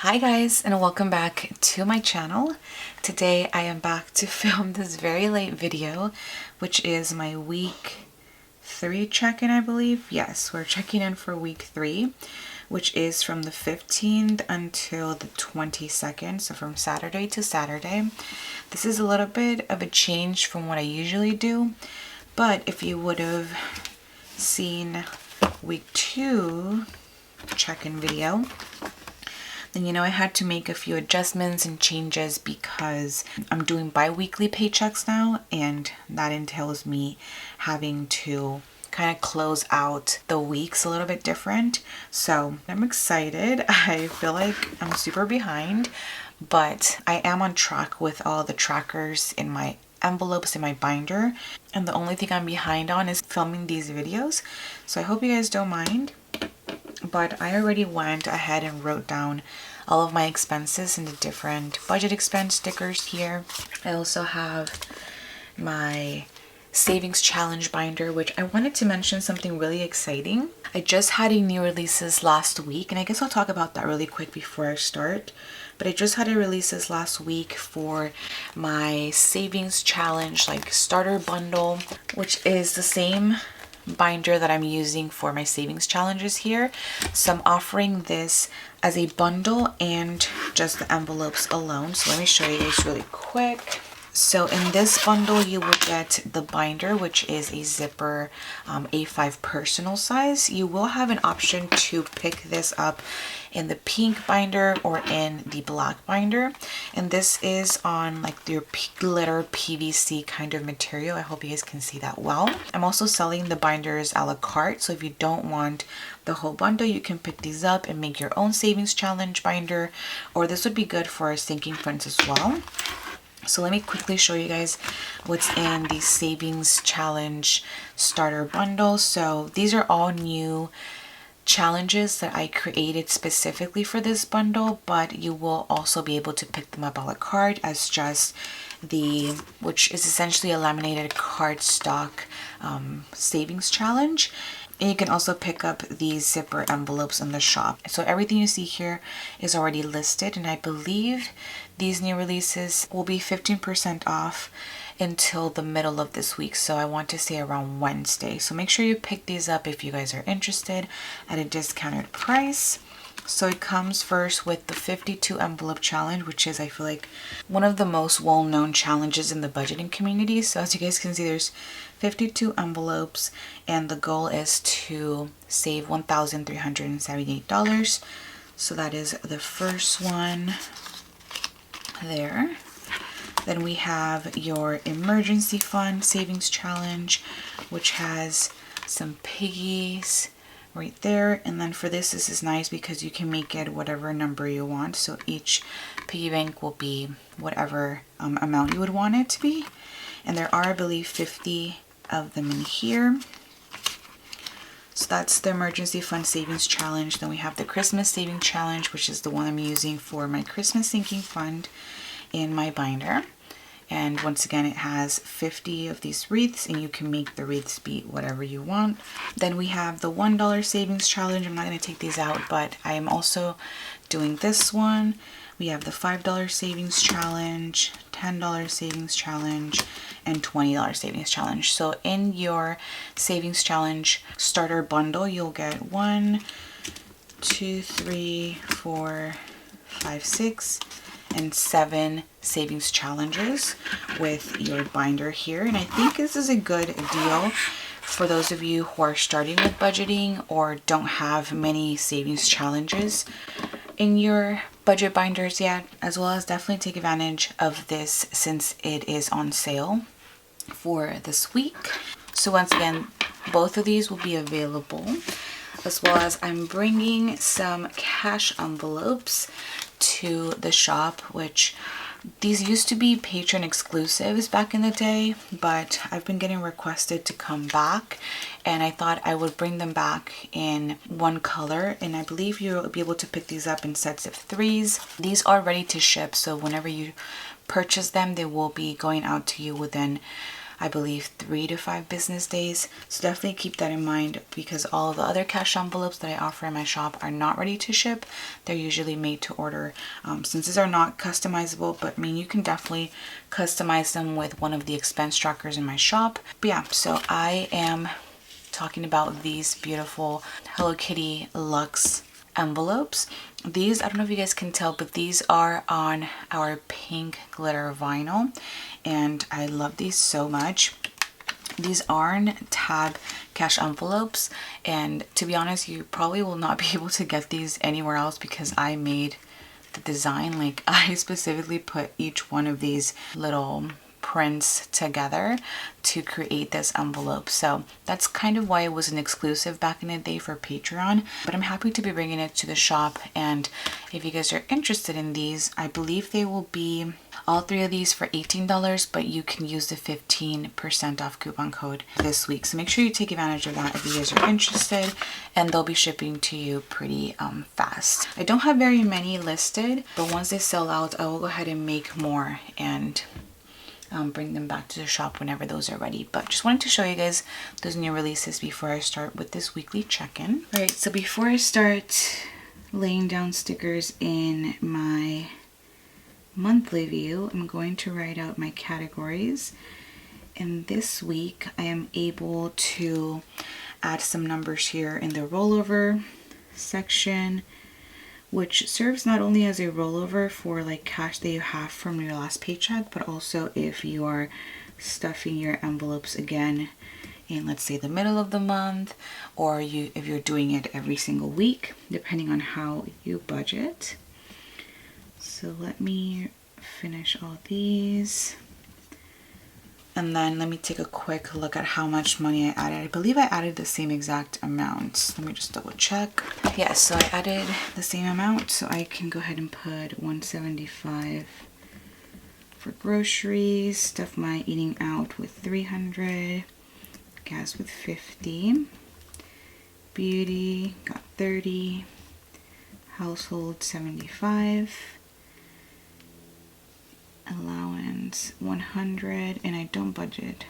Hi guys, and welcome back to my channel. Today I am back to film this very late video, which is my week 3 check-in, I believe. Yes, we're checking in for week 3, which is from the 15th until the 22nd, so from Saturday to Saturday. This is a little bit of a change from what I usually do, but if you would have seen week 2 check-in video, then you know I had to make a few adjustments and changes because I'm doing bi-weekly paychecks now, and that entails me having to kind of close out the weeks a little bit different. So I'm excited. I feel like I'm super behind, but I am on track with all the trackers in my envelopes in my binder, and the only thing I'm behind on is filming these videos. So I hope you guys don't mind. But I already went ahead and wrote down all of my expenses in the different budget expense stickers here. I also have my savings challenge binder, which I wanted to mention something really exciting. I just had a new releases last week, and I guess I'll talk about that really quick before I start. But I just had a releases last week for my savings challenge, like starter bundle, which is the same binder that I'm using for my savings challenges here. So I'm offering this as a bundle and just the envelopes alone. So let me show you guys really quick. So in this bundle you will get the binder, which is a zipper A5 personal size. You will have an option to pick this up in the pink binder or in the black binder, and this is on like your glitter PVC kind of material. I hope you guys can see that well. I'm also selling the binders a la carte, so if you don't want the whole bundle, you can pick these up and make your own savings challenge binder, or this would be good for sinking funds as well. So let me quickly show you guys what's in the savings challenge starter bundle. So these are all new challenges that I created specifically for this bundle, but you will also be able to pick them up a la carte as just which is essentially a laminated cardstock savings challenge. And you can also pick up these zipper envelopes in the shop. So everything you see here is already listed, and I believe these new releases will be 15% off until the middle of this week. So I want to say around Wednesday. So make sure you pick these up if you guys are interested at a discounted price. So it comes first with the 52 envelope challenge, which is, I feel like, one of the most well-known challenges in the budgeting community. So as you guys can see, there's 52 envelopes, and the goal is to save $1,378. So that is the first one there. Then we have your emergency fund savings challenge, which has some piggies right there. And then for this is nice because you can make it whatever number you want. So each piggy bank will be whatever amount you would want it to be. And there are, I believe, 50 of them in here. So that's the emergency fund savings challenge. Then we have the Christmas saving challenge, which is the one I'm using for my Christmas sinking fund in my binder. And once again, it has 50 of these wreaths, and you can make the wreaths be whatever you want. Then we have the $1 savings challenge. I'm not going to take these out, but I am also doing this one. We have the $5 savings challenge, $10 savings challenge, and $20 savings challenge. So in your savings challenge starter bundle, you'll get 1, 2, 3, 4, 5, 6, and 7 savings challenges with your binder here. And I think this is a good deal for those of you who are starting with budgeting or don't have many savings challenges in your budget binders yet, as well as definitely take advantage of this since it is on sale for this week. So once again, both of these will be available, as well as I'm bringing some cash envelopes to the shop, which these used to be patron exclusives back in the day, but I've been getting requested to come back, and I thought I would bring them back in one color, and I believe you'll be able to pick these up in sets of 3s. These are ready to ship, so whenever you purchase them, they will be going out to you within I believe 3 to 5 business days. So definitely keep that in mind, because all of the other cash envelopes that I offer in my shop are not ready to ship. They're usually made to order. Since these are not customizable, but I mean, you can definitely customize them with one of the expense trackers in my shop. But yeah, so I am talking about these beautiful Hello Kitty Luxe envelopes. These, I don't know if you guys can tell, but these are on our pink glitter vinyl, and I love these so much. These aren't tab cash envelopes, and to be honest, you probably will not be able to get these anywhere else, because I made the design. Like, I specifically put each one of these little prints together to create this envelope. So that's kind of why it was an exclusive back in the day for Patreon, but I'm happy to be bringing it to the shop. And if you guys are interested in these, I believe they will be all 3 of these for $18, but you can use the 15% off coupon code this week. So make sure you take advantage of that if you guys are interested, and they'll be shipping to you pretty fast. I don't have very many listed, but once they sell out, I will go ahead and make more and bring them back to the shop whenever those are ready. But just wanted to show you guys those new releases before I start with this weekly check-in. All right, so before I start laying down stickers in my monthly view, I'm going to write out my categories. And this week I am able to add some numbers here in the rollover section, which serves not only as a rollover for like cash that you have from your last paycheck, but also if you are stuffing your envelopes again in, let's say, the middle of the month, or if you're doing it every single week, depending on how you budget. So let me finish all these. And then let me take a quick look at how much money I added. I believe I added the same exact amount. Let me just double check. Yeah, so I added the same amount, so I can go ahead and put $175 for groceries, stuff my eating out with $300, gas with $50, beauty got $30, household $75, allowance $100, and I don't budget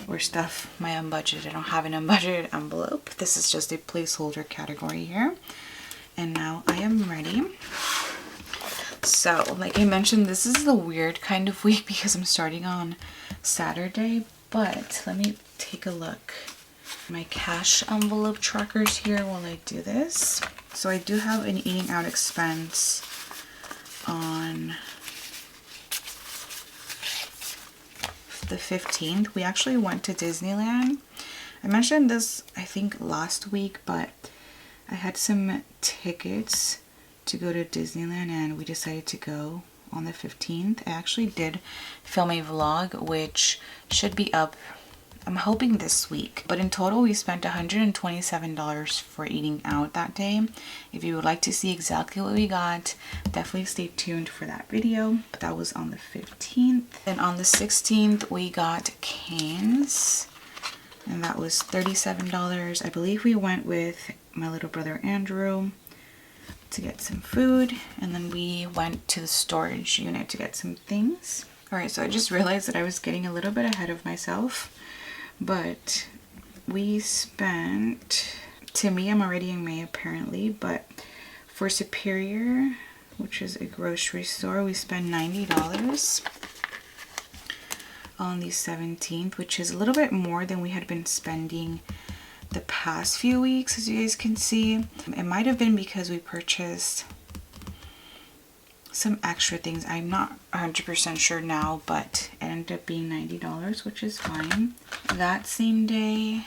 or stuff my unbudgeted. I don't have an unbudgeted envelope. This is just a placeholder category here. And now I am ready. So like I mentioned, this is the weird kind of week because I'm starting on Saturday, but let me take a look. My cash envelope trackers here while I do this. So I do have an eating out expense on the 15th. We actually went to Disneyland. I mentioned this I think last week, but I had some tickets to go to Disneyland and we decided to go on the 15th. I actually did film a vlog which should be up, I'm hoping, this week. But in total we spent $127 for eating out that day. If you would like to see exactly what we got, definitely stay tuned for that video. But that was on the 15th. Then on the 16th we got Cane's, and that was $37. I believe we went with my little brother Andrew to get some food, and then we went to the storage unit to get some things. All right, so I just realized that I was getting a little bit ahead of myself, but we spent, to me, I'm already in May apparently, but for Superior, which is a grocery store, we spent $90 on the 17th, which is a little bit more than we had been spending the past few weeks, as you guys can see. It might have been because we purchased some extra things. I'm not 100% sure now, but it ended up being $90, which is fine. That same day,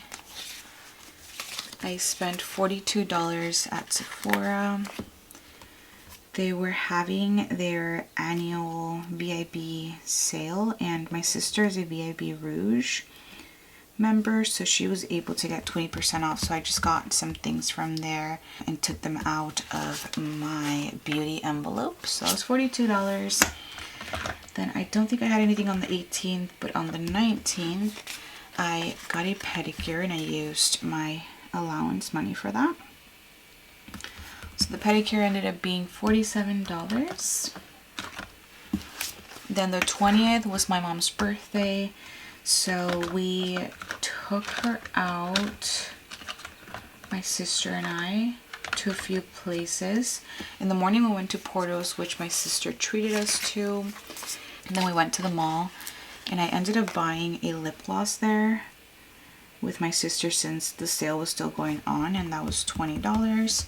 I spent $42 at Sephora. They were having their annual VIB sale, and my sister is a VIB Rouge member, so she was able to get 20% off. So I just got some things from there and took them out of my beauty envelope. So it was $42. Then I don't think I had anything on the 18th, but on the 19th I got a pedicure and I used my allowance money for that. So the pedicure ended up being $47. Then the 20th was my mom's birthday, So we took her out, my sister and I, to a few places. In the morning we went to Porto's, which my sister treated us to. And then we went to the mall, and I ended up buying a lip gloss there with my sister since the sale was still going on, and that was $20.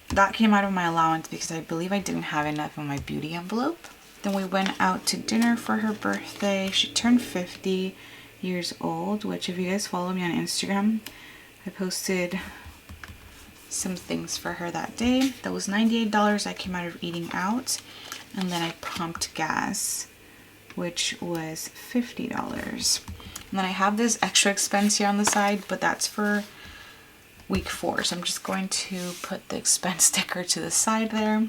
That came out of my allowance because I believe I didn't have enough in my beauty envelope. Then we went out to dinner for her birthday. She turned 50 years old, which if you guys follow me on Instagram, I posted some things for her that day. That was $98 that came out of eating out. And then I pumped gas, which was $50. And then I have this extra expense here on the side, but that's for week 4. So I'm just going to put the expense sticker to the side there.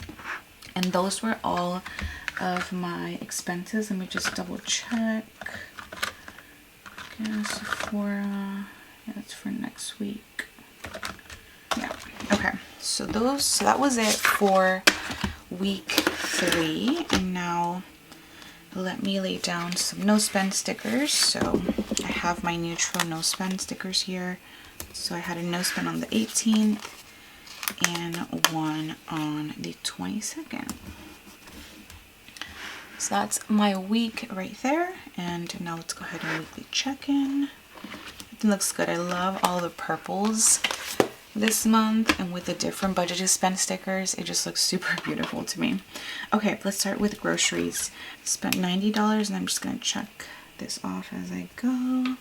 And those were all of my expenses. Let me just double check. Gas, Sephora. Yeah, that's for next week. Yeah. Okay. So that was it for week 3. And now let me lay down some no spend stickers. So I have my neutral no spend stickers here. So I had a no spend on the 18th and one on the 22nd. So that's my week right there. And now let's go ahead and weekly check-in. Everything looks good. I love all the purples this month, and with the different budgeted spend stickers, it just looks super beautiful to me. Okay, let's start with groceries. Spent $90, and I'm just gonna check this off as I go.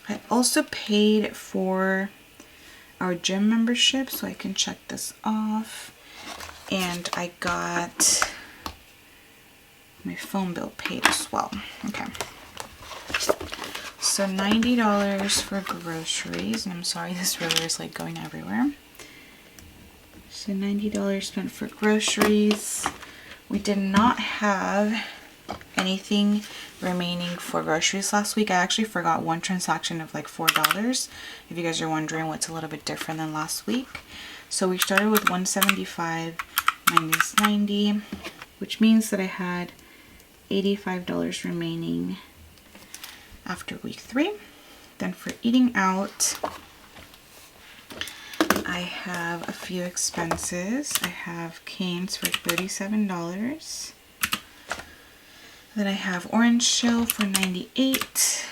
I also paid for our gym membership, so I can check this off. And I got my phone bill paid as well. Okay. So $90 for groceries, and I'm sorry this ruler is like going everywhere. So $90 spent for groceries. We did not have anything remaining for groceries last week. I actually forgot one transaction of like $4. If you guys are wondering what's a little bit different than last week. So we started with $175 minus $90, which means that I had $85 remaining after week 3. Then for eating out, I have a few expenses. I have Cane's for $37. Then I have Orange Chill for $98.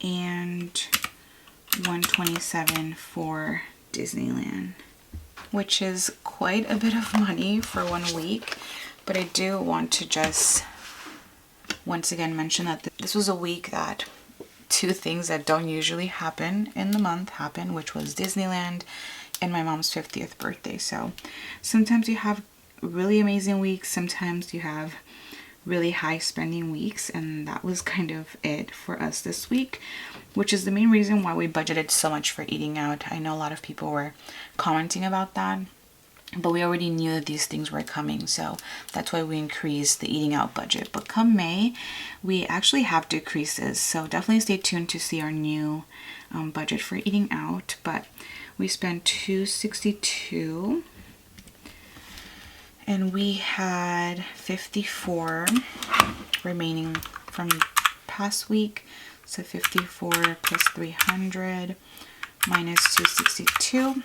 And $127 for Disneyland, which is quite a bit of money for 1 week. But I do want to just once again mention that this was a week that 2 things that don't usually happen in the month happened, which was Disneyland and my mom's 50th birthday. So sometimes you have really amazing weeks, sometimes you have really high spending weeks, and that was kind of it for us this week, which is the main reason why we budgeted so much for eating out. I know a lot of people were commenting about that, but we already knew that these things were coming, so that's why we increased the eating out budget. But come May, we actually have decreases, so definitely stay tuned to see our new budget for eating out. But we spent $262, and we had $54 remaining from past week. So 54 plus 300 minus 262.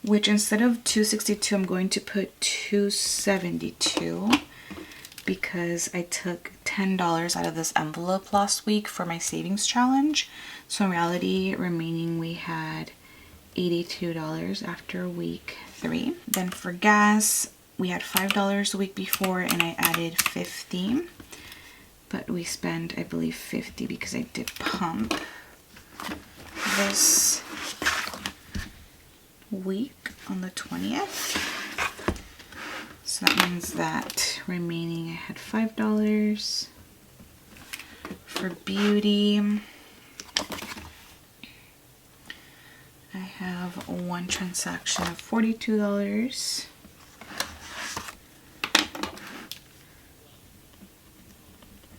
Which instead of 262, I'm going to put 272 because I took $10 out of this envelope last week for my savings challenge. So in reality, remaining we had $82 after week 3. Then for gas, we had $5 the week before, and I added 50. But we spent, I believe, 50 because I did pump this week on the 20th. So that means that remaining I had $5 for beauty. I have one transaction of $42.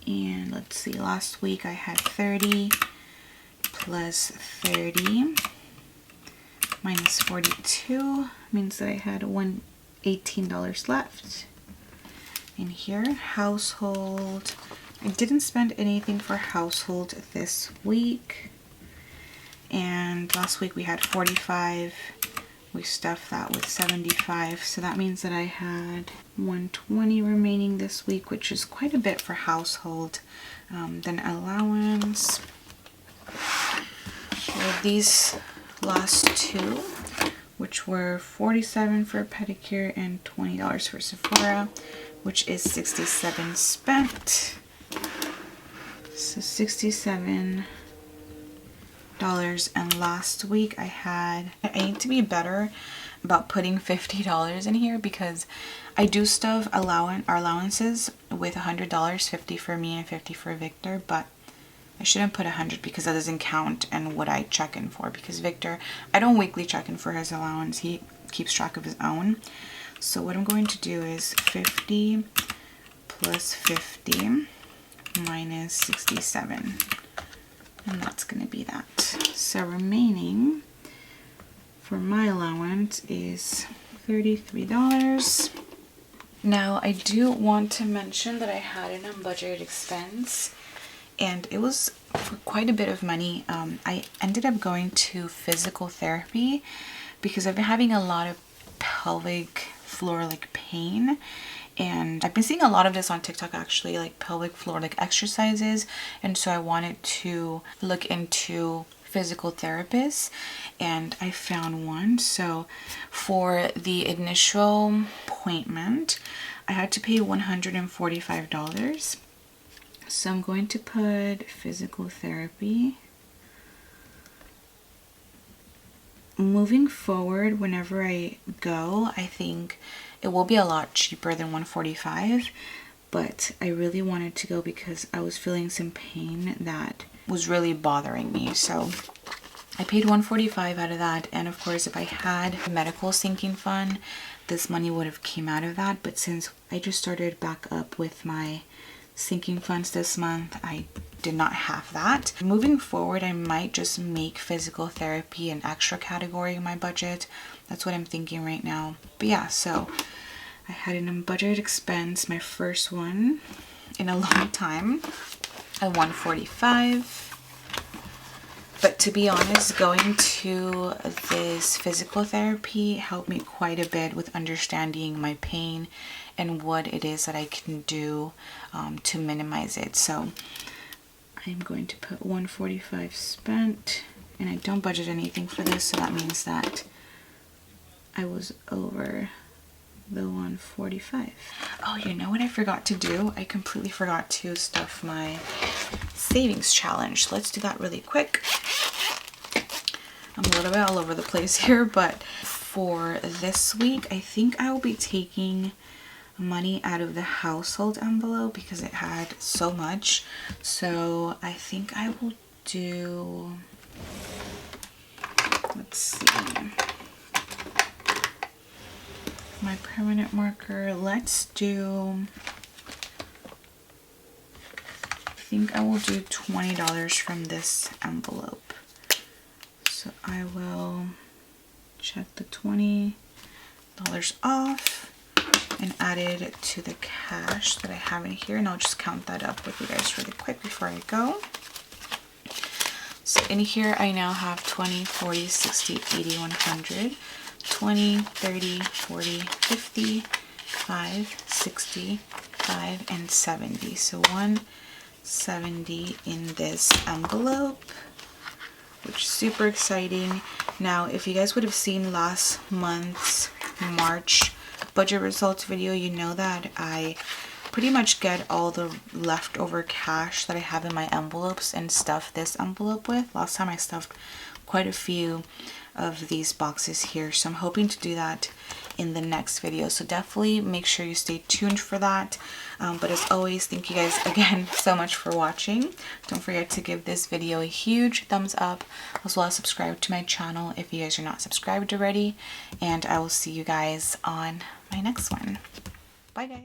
And let's see, last week I had 30 plus 30 minus 42 means that I had $18 left. in here. Household, I didn't spend anything for household this week. And last week we had 45. We stuffed that with 75. So that means that I had 120 remaining this week, which is quite a bit for household. Then allowance. With these last two, which were 47 for pedicure and $20 for Sephora, which is 67 spent. So $67. And last week I need to be better about putting $50 in here, because I do stuff our allowances with $100, 50 for me and 50 for Victor, but I shouldn't put 100 because that doesn't count and what I check in for, because Victor, I don't weekly check in for his allowance. He keeps track of his own. So what I'm going to do is 50 plus 50 minus 67. And that's going to be that. So remaining for my allowance is $33. Now I do want to mention that I had an unbudgeted expense, and it was for quite a bit of money. I ended up going to physical therapy because I've been having a lot of pelvic floor like pain, and I've been seeing a lot of this on TikTok actually, like pelvic floor like exercises, and so I wanted to look into physical therapists, and I found one. So for the initial appointment I had to pay $145. So I'm going to put physical therapy. Moving forward, whenever I go, I think it will be a lot cheaper than $145, but I really wanted to go because I was feeling some pain that was really bothering me. So I paid $145 out of that, and of course if I had a medical sinking fund, this money would have came out of that, but since I just started back up with my sinking funds this month, I did not have that. Moving forward, I might just make physical therapy an extra category in my budget. That's what I'm thinking right now. But yeah, so I had an unbudgeted expense, my first one in a long time, at $145. But to be honest, going to this physical therapy helped me quite a bit with understanding my pain and what it is that I can do to minimize it. So I'm going to put $145 spent, and I don't budget anything for this, so that means that I was over the $145. Oh, you know what I forgot to do? I completely forgot to stuff my savings challenge. Let's do that really quick. I'm a little bit all over the place here, but for this week, I think I will be taking money out of the household envelope because it had so much. So I think I will do, let's see, my permanent marker. Let's do, I think I will do $20 from this envelope. So I will check the $20 off and add it to the cash that I have in here, and I'll just count that up with you guys really quick before I go. So in here I now have 20, 40, 60, 80, 100, 20, 30, 40, 50, 5, 60, 5, and 70. So 170 in this envelope, which is super exciting. Now, if you guys would have seen last month's March budget results video, you know that I pretty much get all the leftover cash that I have in my envelopes and stuff this envelope with. Last time I stuffed quite a few of these boxes here, so I'm hoping to do that in the next video, so definitely make sure you stay tuned for that. But as always, thank you guys again so much for watching. Don't forget to give this video a huge thumbs up, as well as subscribe to my channel if you guys are not subscribed already, and I will see you guys on my next one. Bye guys.